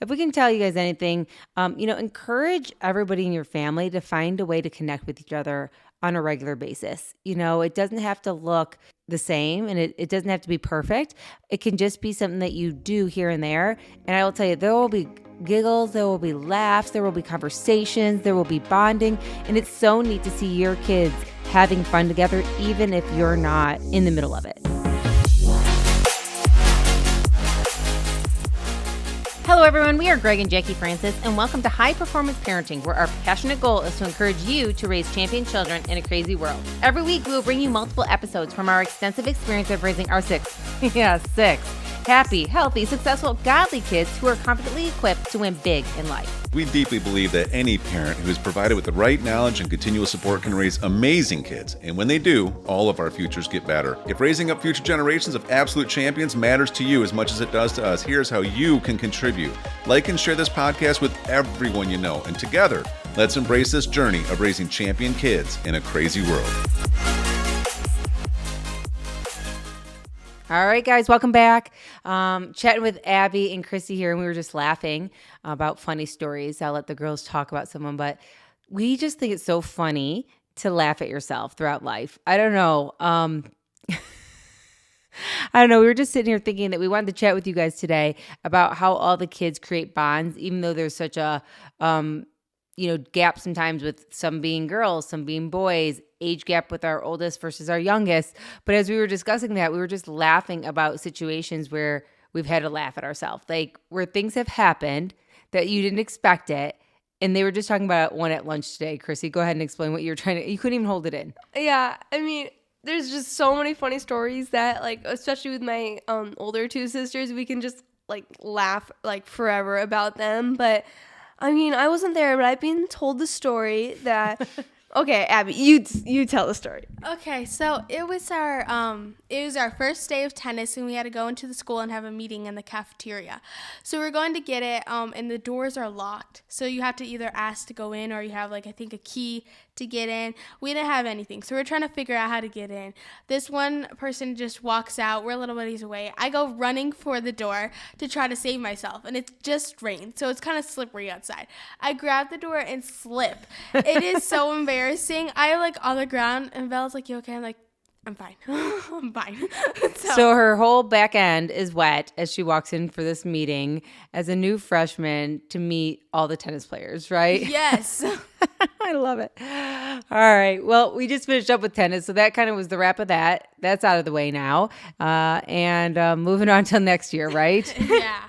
If we can tell you guys anything, encourage everybody in your family to find a way to connect with each other on a regular basis. It doesn't have to look the same and it doesn't have to be perfect. It can just be something that you do here and there. And I will tell you, there will be giggles, there will be laughs, there will be conversations, there will be bonding. And it's so neat to see your kids having fun together, even if you're not in the middle of it. Hello, everyone. We are Greg and Jacquie Francis, and welcome to High Performance Parenting, where our passionate goal is to encourage you to raise champion children in a crazy world. Every week, we will bring you multiple episodes from our extensive experience of raising our six happy, healthy, successful, godly kids who are confidently equipped to win big in life. We deeply believe that any parent who is provided with the right knowledge and continual support can raise amazing kids. And when they do, all of our futures get better. If raising up future generations of absolute champions matters to you as much as it does to us, here's how you can contribute. Like and share this podcast with everyone you know. And together, let's embrace this journey of raising champion kids in a crazy world. All right, guys, welcome back. Chatting with Abby and Chrissy here, and we were just laughing about funny stories. I'll let the girls talk about someone, but we just think it's so funny to laugh at yourself throughout life. I don't know. We were just sitting here thinking that we wanted to chat with you guys today about how all the kids create bonds, even though there's such a gap sometimes with some being girls, some being boys, age gap with our oldest versus our youngest. But as we were discussing that, we were just laughing about situations where we've had to laugh at ourselves, like where things have happened that you didn't expect it. And they were just talking about one at lunch today. Chrissy, go ahead and explain what you're you couldn't even hold it in. Yeah, there's just so many funny stories that, especially with my older two sisters, we can just laugh forever about them. But I wasn't there, but I've been told the story that okay, Abby, you tell the story. Okay, so it was our first day of tennis, and we had to go into the school and have a meeting in the cafeteria. So we're going to get it, and the doors are locked. So you have to either ask to go in, or you have I think a key to get in. We didn't have anything, so we're trying to figure out how to get in. This one person just walks out. We're a little ways away. I go running for the door to try to save myself, and it just rained, so it's kind of slippery outside. I grab the door and slip. It is so embarrassing. I on the ground, and Bella's like, "You okay?" I'm like, "I'm fine." I'm fine. So her whole back end is wet as she walks in for this meeting as a new freshman to meet all the tennis players, right? Yes. I love it. All right. Well, we just finished up with tennis, so that kind of was the wrap of that. That's out of the way now. And moving on till next year, right? Yeah.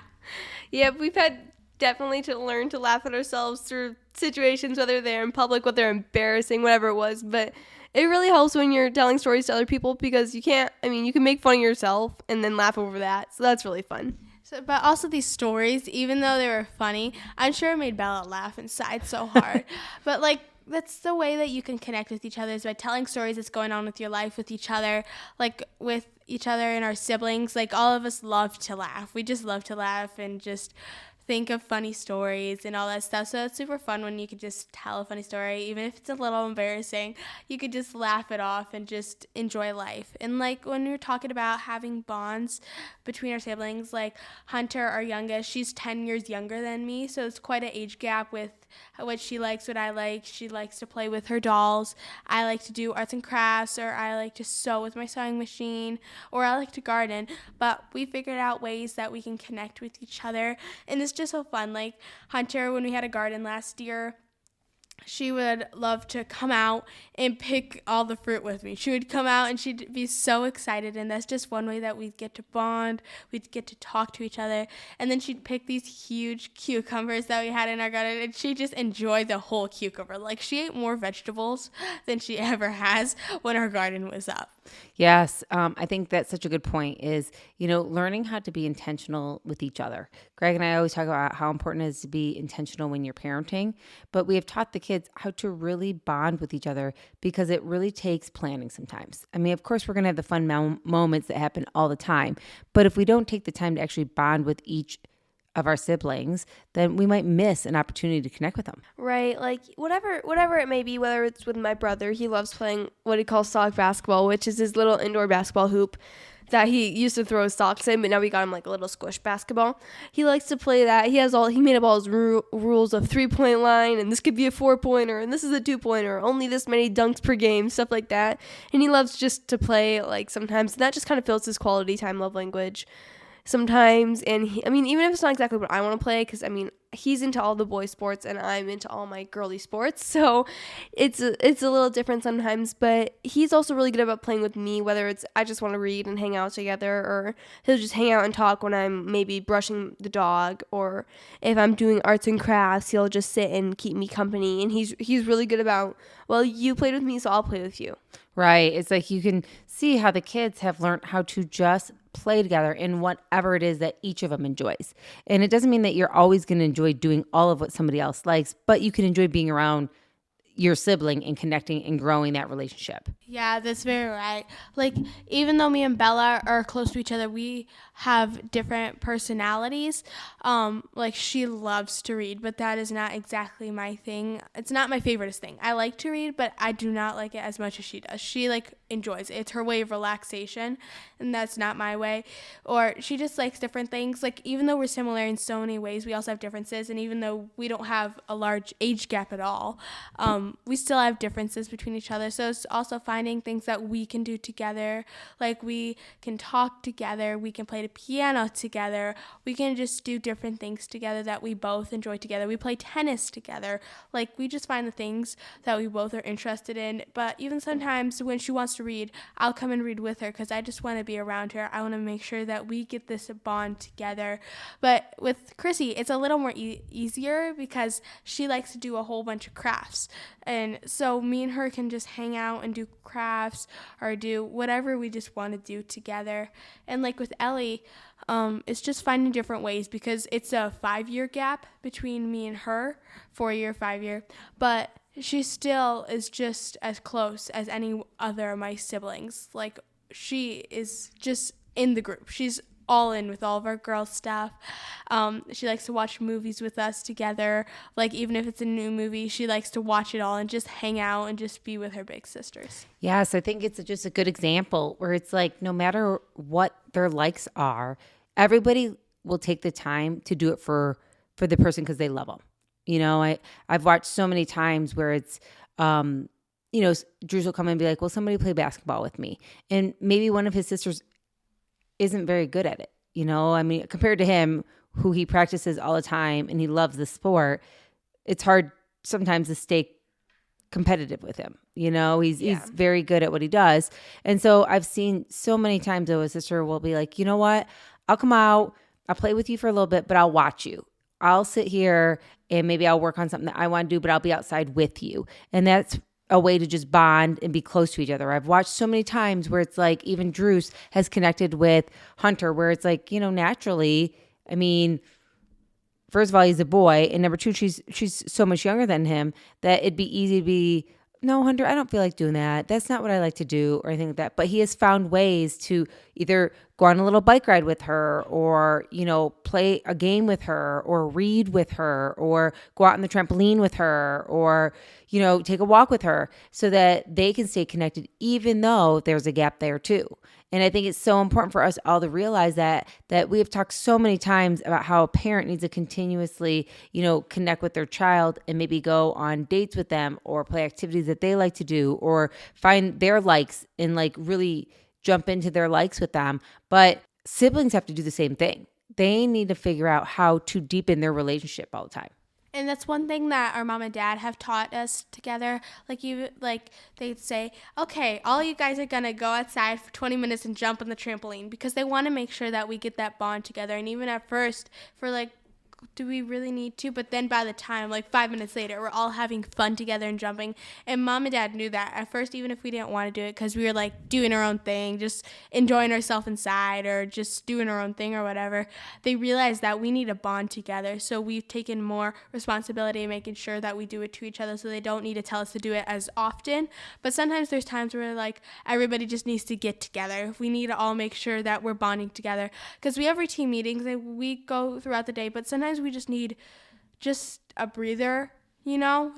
Yeah, we've had definitely to learn to laugh at ourselves through situations, whether they're in public, whether they're embarrassing, whatever it was. But it really helps when you're telling stories to other people, because you can make fun of yourself and then laugh over that. So that's really fun. So, but also these stories, even though they were funny, I'm sure it made Bella laugh inside so hard. But that's the way that you can connect with each other, is by telling stories that's going on with your life, with each other, with each other and our siblings. All of us love to laugh. We just love to laugh and just think of funny stories and all that stuff. So it's super fun when you could just tell a funny story, even if it's a little embarrassing. You could just laugh it off and just enjoy life. And when we were talking about having bonds between our siblings, Hunter, our youngest, she's 10 years younger than me, so it's quite an age gap with what she likes, what I like. She likes to play with her dolls. I like to do arts and crafts, or I like to sew with my sewing machine, or I like to garden. But we figured out ways that we can connect with each other, and it's just so fun. Hunter, when we had a garden last year, she would love to come out and pick all the fruit with me. She would come out and she'd be so excited, and that's just one way that we'd get to bond. We'd get to talk to each other, and then she'd pick these huge cucumbers that we had in our garden, and she'd just enjoy the whole cucumber. She ate more vegetables than she ever has when our garden was up. Yes, I think that's such a good point is, learning how to be intentional with each other. Greg and I always talk about how important it is to be intentional when you're parenting, but we have taught the kids how to really bond with each other, because it really takes planning sometimes. Of course, we're going to have the fun moments that happen all the time, but if we don't take the time to actually bond with each of our siblings, then we might miss an opportunity to connect with them. Right, like whatever it may be, whether it's with my brother, he loves playing what he calls sock basketball, which is his little indoor basketball hoop that he used to throw his socks in, but now we got him like a little squish basketball. He likes to play that. He made up all his rules of 3-point line, and this could be a 4-pointer, and this is a 2-pointer, only this many dunks per game, stuff like that. And he loves just to play like sometimes, and that just kind of fills his quality time love language sometimes. And even if it's not exactly what I want to play, because he's into all the boy sports and I'm into all my girly sports, so it's a little different sometimes. But he's also really good about playing with me, whether it's I just want to read and hang out together, or he'll just hang out and talk when I'm maybe brushing the dog, or if I'm doing arts and crafts, he'll just sit and keep me company. And he's really good about, well, you played with me, so I'll play with you. Right. It's like you can see how the kids have learned how to just play together in whatever it is that each of them enjoys. And it doesn't mean that you're always going to enjoy doing all of what somebody else likes, but you can enjoy being around your sibling and connecting and growing that relationship. Yeah, that's very right. Like, even though me and Bella are close to each other, we have different personalities. Like, she loves to read, but that is not exactly my thing. It's not my favoriteest thing. I like to read, but I do not like it as much as she does. She, enjoys it. It's her way of relaxation, and that's not my way. Or she just likes different things. Like, even though we're similar in so many ways, we also have differences, and even though we don't have a large age gap at all, we still have differences between each other. So it's also finding things that we can do together. Like, we can talk together, we can play the piano together, we can just do different things together that we both enjoy together. We play tennis together. Like, we just find the things that we both are interested in. But even sometimes when she wants to read, I'll come and read with her because I just want to be around her. I want to make sure that we get this bond together. But with Chrissy, it's a little more easier because she likes to do a whole bunch of crafts. And so me and her can just hang out and do crafts or do whatever we just want to do together. And like with Ellie, it's just finding different ways because it's a 5-year gap between me and her, 4-year, 5-year. But she still is just as close as any other of my siblings. Like, she is just in the group. She's all in with all of our girl stuff. She likes to watch movies with us together. Like, even if it's a new movie, she likes to watch it all and just hang out and just be with her big sisters. Yes, I think it's just a good example where it's like no matter what their likes are, everybody will take the time to do it for the person because they love them. I've watched so many times where it's, Drews will come and be like, well, somebody play basketball with me. And maybe one of his sisters isn't very good at it. Compared to him, who he practices all the time and he loves the sport, it's hard sometimes to stay competitive with him. He's very good at what he does. And so I've seen so many times though, his sister will be like, you know what? I'll come out, I'll play with you for a little bit, but I'll watch you. I'll sit here and maybe I'll work on something that I want to do, but I'll be outside with you. And that's a way to just bond and be close to each other. I've watched so many times where it's like even Drews has connected with Hunter where it's like, naturally, first of all, he's a boy. And number two, she's so much younger than him that it'd be easy to be, no, Hunter, I don't feel like doing that. That's not what I like to do or anything like that. But he has found ways to either go on a little bike ride with her or, play a game with her or read with her or go out on the trampoline with her or, take a walk with her so that they can stay connected even though there's a gap there too. And I think it's so important for us all to realize that we have talked so many times about how a parent needs to continuously, connect with their child and maybe go on dates with them or play activities that they like to do or find their likes and really jump into their likes with them. But siblings have to do the same thing. They need to figure out how to deepen their relationship all the time. And that's one thing that our mom and dad have taught us together. They'd say, okay, all you guys are going to go outside for 20 minutes and jump on the trampoline because they want to make sure that we get that bond together. And even at first, for do we really need to? But then by the time, like 5 minutes later, we're all having fun together and jumping. And mom and dad knew that at first, even if we didn't want to do it, because we were like doing our own thing, just enjoying ourselves inside or just doing our own thing or whatever. They realized that we need to bond together. So we've taken more responsibility in making sure that we do it to each other, so they don't need to tell us to do it as often. But sometimes there's times where like everybody just needs to get together. We need to all make sure that we're bonding together, because we have routine meetings and we go throughout the day, but sometimes we just need just a breather,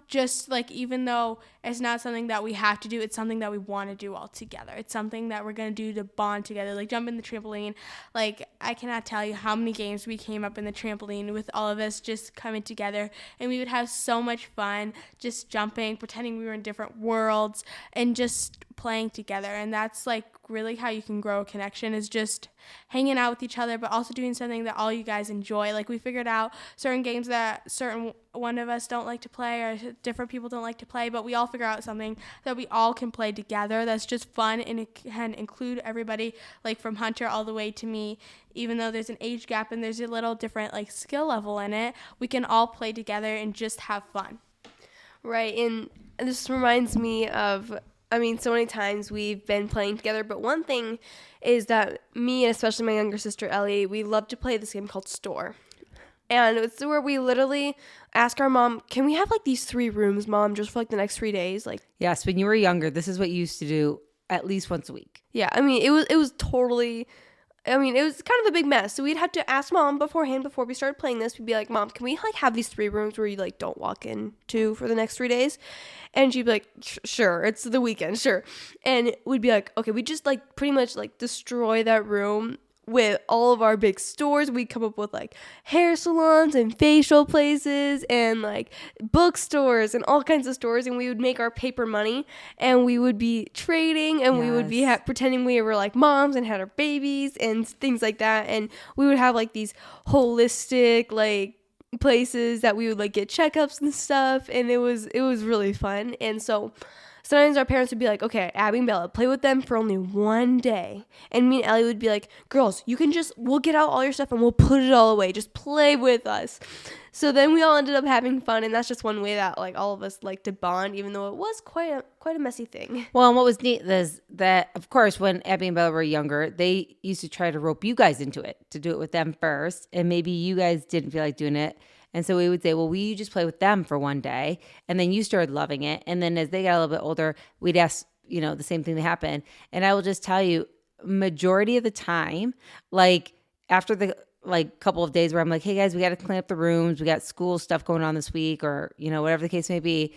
just like, even though it's not something that we have to do, it's something that we want to do all together. It's something that we're going to do to bond together, like jump in the trampoline. Like, I cannot tell you how many games we came up in the trampoline with all of us just coming together, and we would have so much fun just jumping, pretending we were in different worlds, and just playing together. And that's like really how you can grow a connection, is just hanging out with each other, but also doing something that all you guys enjoy. Like, we figured out certain games that certain one of us don't like to play, or different people don't like to play, but we all figure out something that we all can play together that's just fun, and it can include everybody, like from Hunter all the way to me. Even though there's an age gap and there's a little different like skill level in it, we can all play together and just have fun. Right, and this reminds me of, so many times we've been playing together, but one thing is that me, and especially my younger sister Ellie, we love to play this game called Store. And it's where we literally ask our mom, can we have like these 3 rooms, Mom, just for like the next 3 days? Like, Yes, when you were younger, this is what you used to do at least once a week. yeah, it was totally, it was kind of a big mess. So we'd have to ask Mom beforehand, before we started playing this. We'd be like, Mom, can we like have these 3 rooms where you like don't walk into for the next 3 days? And she'd be like, sure, it's the weekend, sure. And we'd be like, okay, we just like pretty much like destroy that room with all of our big stores. We'd come up with like hair salons and facial places and like bookstores and all kinds of stores, and we would make our paper money, and we would be trading, and we would be pretending we were like moms and had our babies and things like that. And we would have like these holistic like places that we would like get checkups and stuff, and it was really fun. And so sometimes our parents would be like, okay, Abby and Bella, play with them for only 1 day. And me and Ellie would be like, girls, we'll get out all your stuff and we'll put it all away. Just play with us. So then we all ended up having fun, and that's just one way that like all of us like to bond, even though it was quite a messy thing. Well, and what was neat is that, of course, when Abby and Bella were younger, they used to try to rope you guys into it, to do it with them first. And maybe you guys didn't feel like doing it. And so we would say, well, will you just play with them for 1 day? And then you started loving it. And then as they got a little bit older, we'd ask, the same thing to happen. And I will just tell you, majority of the time, like after the couple of days where I'm like, hey guys, we got to clean up the rooms. We got school stuff going on this week, or, whatever the case may be.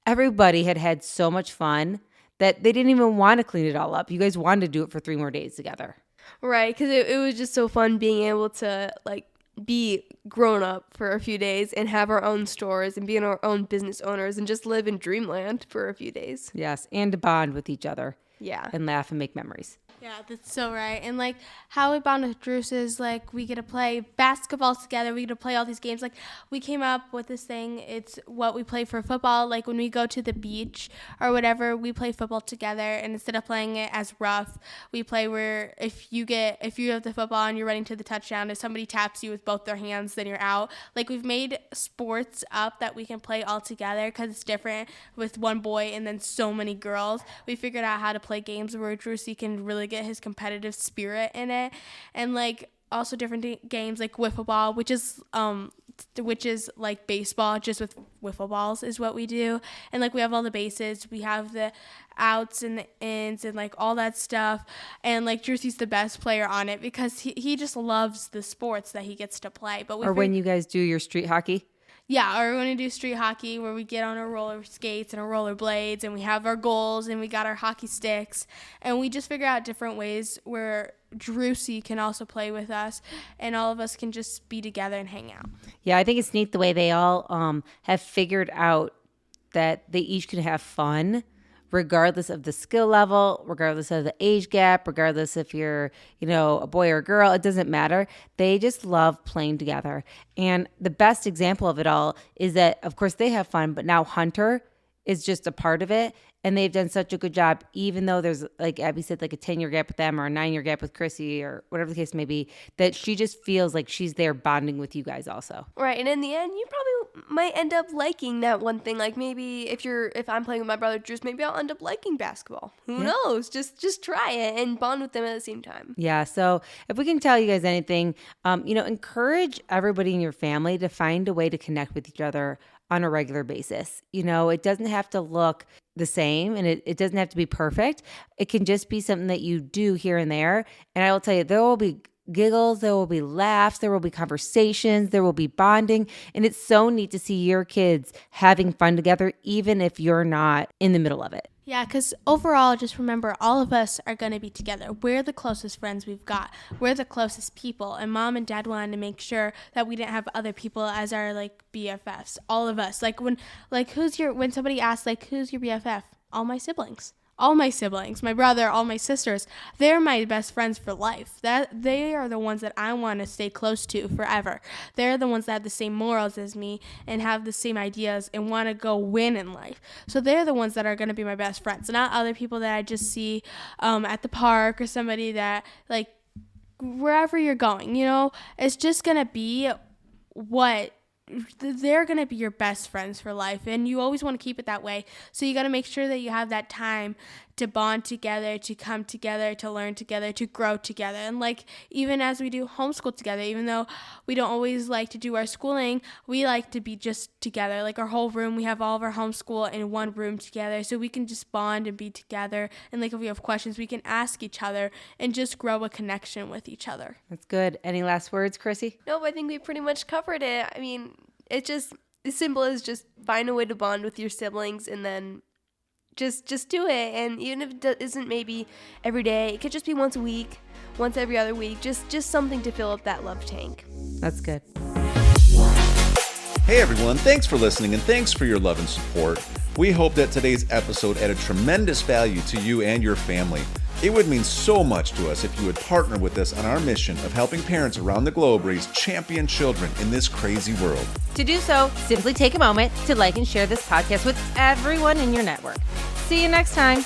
Everybody had so much fun that they didn't even want to clean it all up. You guys wanted to do it for 3 more days together. Right. Cause it was just so fun being able to like be grown up for a few days and have our own stores and be our own business owners and just live in dreamland for a few days. Yes. And to bond with each other. Yeah. And laugh and make memories. Yeah, that's so right. And like how we bond with Drews is like we get to play basketball together. We get to play all these games. Like we came up with this thing. It's what we play for football. Like when we go to the beach or whatever, we play football together. And instead of playing it as rough, we play where if you have the football and you're running to the touchdown, if somebody taps you with both their hands, then you're out. Like we've made sports up that we can play all together because it's different with one boy and then so many girls. We figured out how to play games where Drewsy can really get his competitive spirit in it, and like also different games like wiffle ball, which is like baseball just with wiffle balls is what we do. And like we have all the bases, we have the outs and the ins and like all that stuff, and like Drewsy's the best player on it because he just loves the sports that he gets to play. But when you guys do your street hockey. Yeah, or we're going to do street hockey where we get on our roller skates and our roller blades and we have our goals and we got our hockey sticks. And we just figure out different ways where Drewsy can also play with us and all of us can just be together and hang out. Yeah, I think it's neat the way they all have figured out that they each can have fun regardless of the skill level, regardless of the age gap, regardless if you're, a boy or a girl, it doesn't matter. They just love playing together. And the best example of it all is that, of course, they have fun, but now Hunter is just a part of it. And they've done such a good job, even though there's, like Abby said, like a 10-year gap with them or a 9-year gap with Chrissy or whatever the case may be, that she just feels like she's there bonding with you guys also. Right, and in the end, you probably might end up liking that one thing. Like maybe if I'm playing with my brother Drews, maybe I'll end up liking basketball. Who knows? Just try it and bond with them at the same time. Yeah, so if we can tell you guys anything, encourage everybody in your family to find a way to connect with each other on a regular basis. It doesn't have to look the same and it doesn't have to be perfect. It can just be something that you do here and there. And I will tell you, there will be giggles, there will be laughs, there will be conversations, there will be bonding. And it's so neat to see your kids having fun together, even if you're not in the middle of it. Yeah, because overall, just remember, all of us are going to be together. We're the closest friends we've got. We're the closest people. And Mom and Dad wanted to make sure that we didn't have other people as our, BFFs. All of us. When somebody asks, who's your BFF? All my siblings. All my siblings, my brother, all my sisters, they're my best friends for life. They are the ones that I want to stay close to forever. They're the ones that have the same morals as me and have the same ideas and want to go win in life. So they're the ones that are going to be my best friends, not other people that I just see at the park or somebody that, wherever you're going, it's just going to be they're going to be your best friends for life, and you always want to keep it that way. So you got to make sure that you have that time to bond together, to come together, to learn together, to grow together. And even as we do homeschool together, even though we don't always like to do our schooling, we like to be just together. Our whole room, we have all of our homeschool in one room together, so we can just bond and be together. And if we have questions, we can ask each other and just grow a connection with each other. That's good. Any last words, Chrissy? Nope, I think we pretty much covered it. I mean, it's just as simple as just find a way to bond with your siblings and then just do it. And even if it isn't maybe every day, it could just be once a week, once every other week, just something to fill up that love tank. That's good. Hey everyone, thanks for listening and thanks for your love and support. We hope that today's episode added tremendous value to you and your family. It would mean so much to us if you would partner with us on our mission of helping parents around the globe raise champion children in this crazy world. To do so, simply take a moment to like and share this podcast with everyone in your network. See you next time.